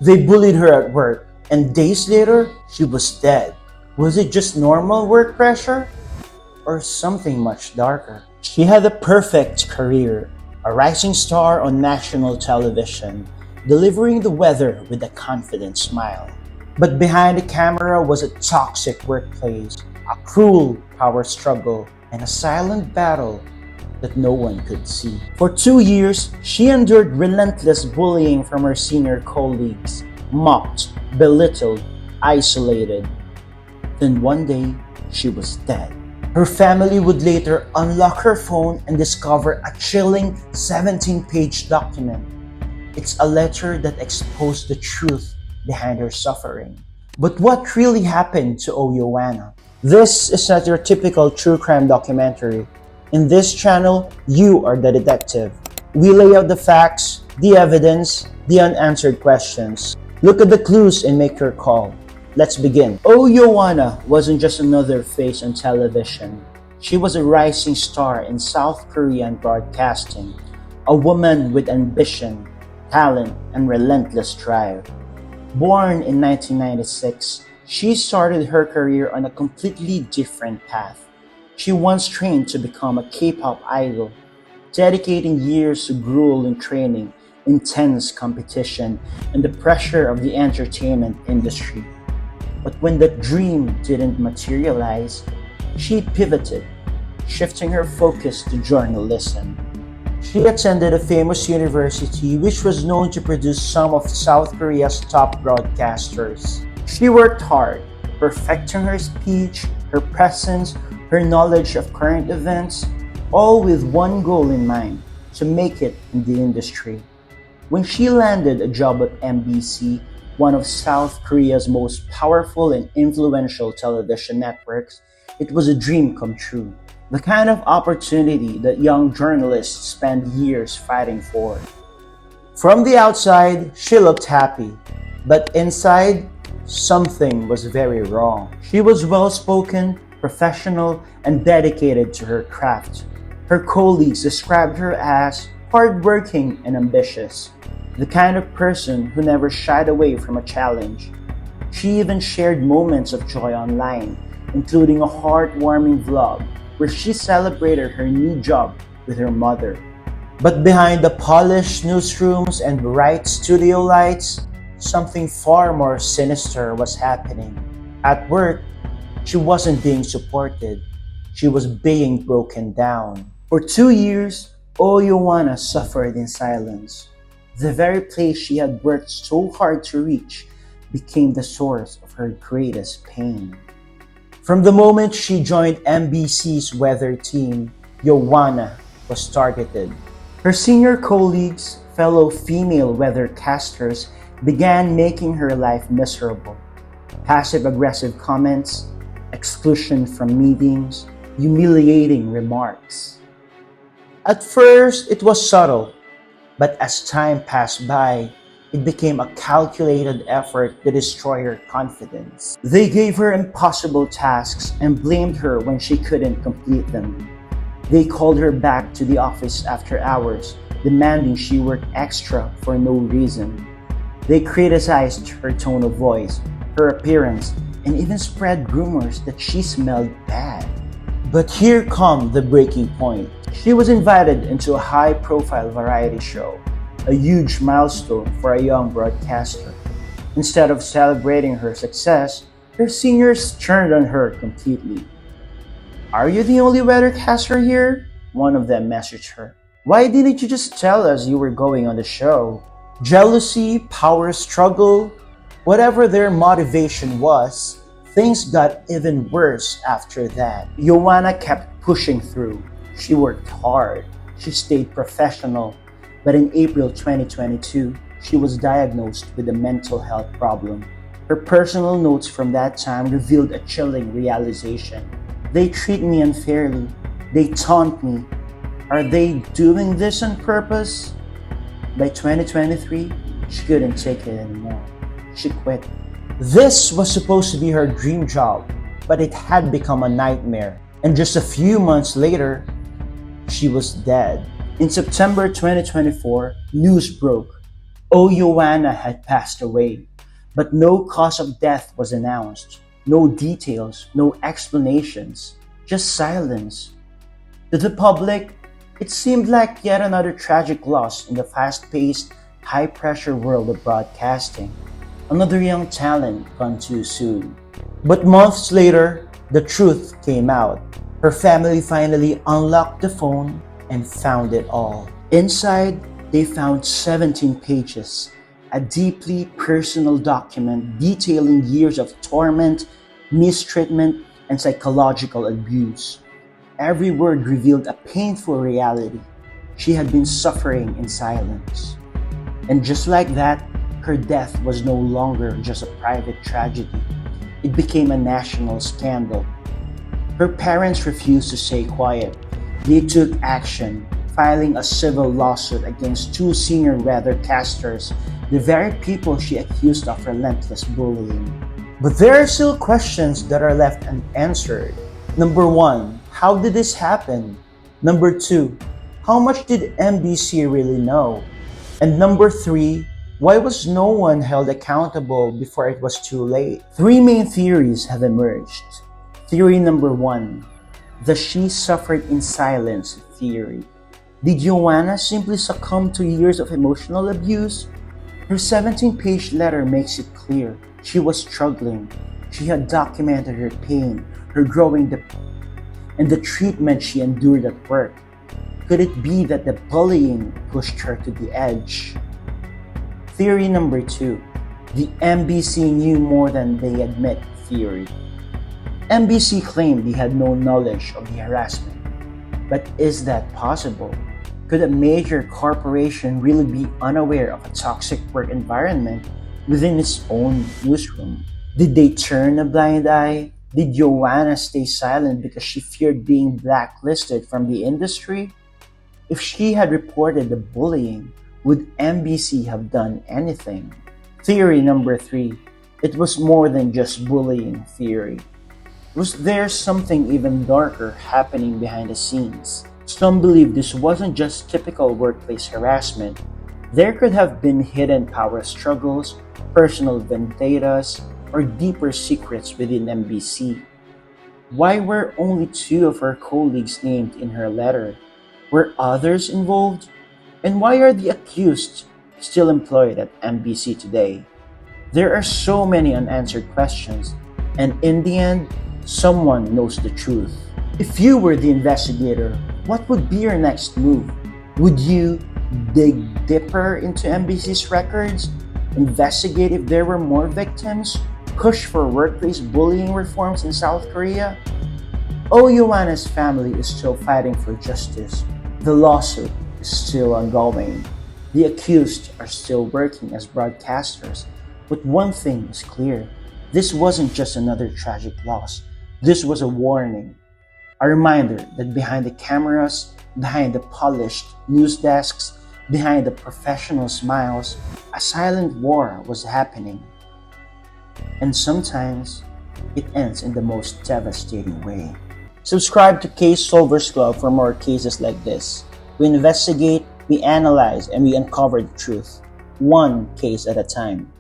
They bullied her at work, and days later, she was dead. Was it just normal work pressure? Or something much darker? She had a perfect career, a rising star on national television, delivering the weather with a confident smile. But behind the camera was a toxic workplace, a cruel power struggle, and a silent battle that no one could see. For 2 years, she endured relentless bullying from her senior colleagues, mocked, belittled, isolated. Then one day, she was dead. Her family would later unlock her phone and discover a chilling 17-page document. It's a letter that exposed the truth behind her suffering. But what really happened to Oh Yoanna? This is not your typical true crime documentary. In this channel, you are the detective. We lay out the facts, the evidence, the unanswered questions. Look at the clues and make your call. Let's begin. Oh Yoanna wasn't just another face on television. She was a rising star in South Korean broadcasting, a woman with ambition, talent, and relentless drive. Born in 1996, she started her career on a completely different path. She once trained to become a K-pop idol, dedicating years to grueling training, intense competition, and the pressure of the entertainment industry. But when that dream didn't materialize, she pivoted, shifting her focus to journalism. She attended a famous university which was known to produce some of South Korea's top broadcasters. She worked hard, perfecting her speech, her presence, her knowledge of current events, all with one goal in mind: to make it in the industry. When she landed a job at MBC, one of South Korea's most powerful and influential television networks, it was a dream come true. The kind of opportunity that young journalists spend years fighting for. From the outside, she looked happy, but inside, something was very wrong. She was well-spoken, professional, and dedicated to her craft. Her colleagues described her as hardworking and ambitious, the kind of person who never shied away from a challenge. She even shared moments of joy online, including a heartwarming vlog where she celebrated her new job with her mother. But behind the polished newsrooms and bright studio lights, something far more sinister was happening. At work, she wasn't being supported. She was being broken down. For 2 years, Oh Yoanna suffered in silence. The very place she had worked so hard to reach became the source of her greatest pain. From the moment she joined MBC's weather team, Yoanna was targeted. Her senior colleagues, fellow female weathercasters, began making her life miserable. Passive-aggressive comments, exclusion from meetings, humiliating remarks. At first, it was subtle, but as time passed by, it became a calculated effort to destroy her confidence. They gave her impossible tasks and blamed her when she couldn't complete them. They called her back to the office after hours, demanding she work extra for no reason. They criticized her tone of voice, her appearance, and even spread rumors that she smelled bad. But here comes the breaking point. She was invited into a high-profile variety show, a huge milestone for a young broadcaster. Instead of celebrating her success, her seniors turned on her completely. "Are you the only weathercaster here?" one of them messaged her. "Why didn't you just tell us you were going on the show?" Jealousy, power struggle, whatever their motivation was, things got even worse after that. Yoanna kept pushing through. She worked hard. She stayed professional. But in April 2022, she was diagnosed with a mental health problem. Her personal notes from that time revealed a chilling realization. "They treat me unfairly. They taunt me. Are they doing this on purpose?" By 2023, she couldn't take it anymore. She quit. This was supposed to be her dream job, but it had become a nightmare. And just a few months later, she was dead. In September 2024, news broke. Oh Yoanna had passed away, but no cause of death was announced. No details, no explanations, just silence. To the public, it seemed like yet another tragic loss in the fast-paced, high-pressure world of broadcasting. Another young talent gone too soon. But months later, the truth came out. Her family finally unlocked the phone and found it all. Inside, they found 17 pages, a deeply personal document detailing years of torment, mistreatment, and psychological abuse. Every word revealed a painful reality. She had been suffering in silence. And just like that, her death was no longer just a private tragedy. It became a national scandal. Her parents refused to stay quiet. They took action, filing a civil lawsuit against two senior weathercasters, the very people she accused of relentless bullying. But there are still questions that are left unanswered. Number 1, how did this happen? Number 2, how much did MBC really know? And number 3, why was no one held accountable before it was too late? 3 main theories have emerged. Theory number 1, the she suffered in silence theory. Did Yoanna simply succumb to years of emotional abuse? Her 17-page letter makes it clear she was struggling. She had documented her pain, her growing depression, and the treatment she endured at work. Could it be that the bullying pushed her to the edge? Theory number 2, the MBC knew more than they admit theory. MBC claimed they had no knowledge of the harassment. But is that possible? Could a major corporation really be unaware of a toxic work environment within its own newsroom? Did they turn a blind eye? Did Yoanna stay silent because she feared being blacklisted from the industry? If she had reported the bullying, would MBC have done anything? Theory number 3, it was more than just bullying theory. Was there something even darker happening behind the scenes? Some believe this wasn't just typical workplace harassment. There could have been hidden power struggles, personal vendettas, or deeper secrets within MBC. Why were only 2 of her colleagues named in her letter? Were others involved? And why are the accused still employed at MBC today? There are so many unanswered questions, and in the end, someone knows the truth. If you were the investigator, what would be your next move? Would you dig deeper into MBC's records, investigate if there were more victims, push for workplace bullying reforms in South Korea? Oh Yoanna's family is still fighting for justice. The lawsuit is still ongoing. The accused are still working as broadcasters. But one thing is clear. This wasn't just another tragic loss. This was a warning. A reminder that behind the cameras, behind the polished news desks, behind the professional smiles, a silent war was happening. And sometimes, it ends in the most devastating way. Subscribe to Case Solvers Club for more cases like this. We investigate, we analyze, and we uncover the truth, one case at a time.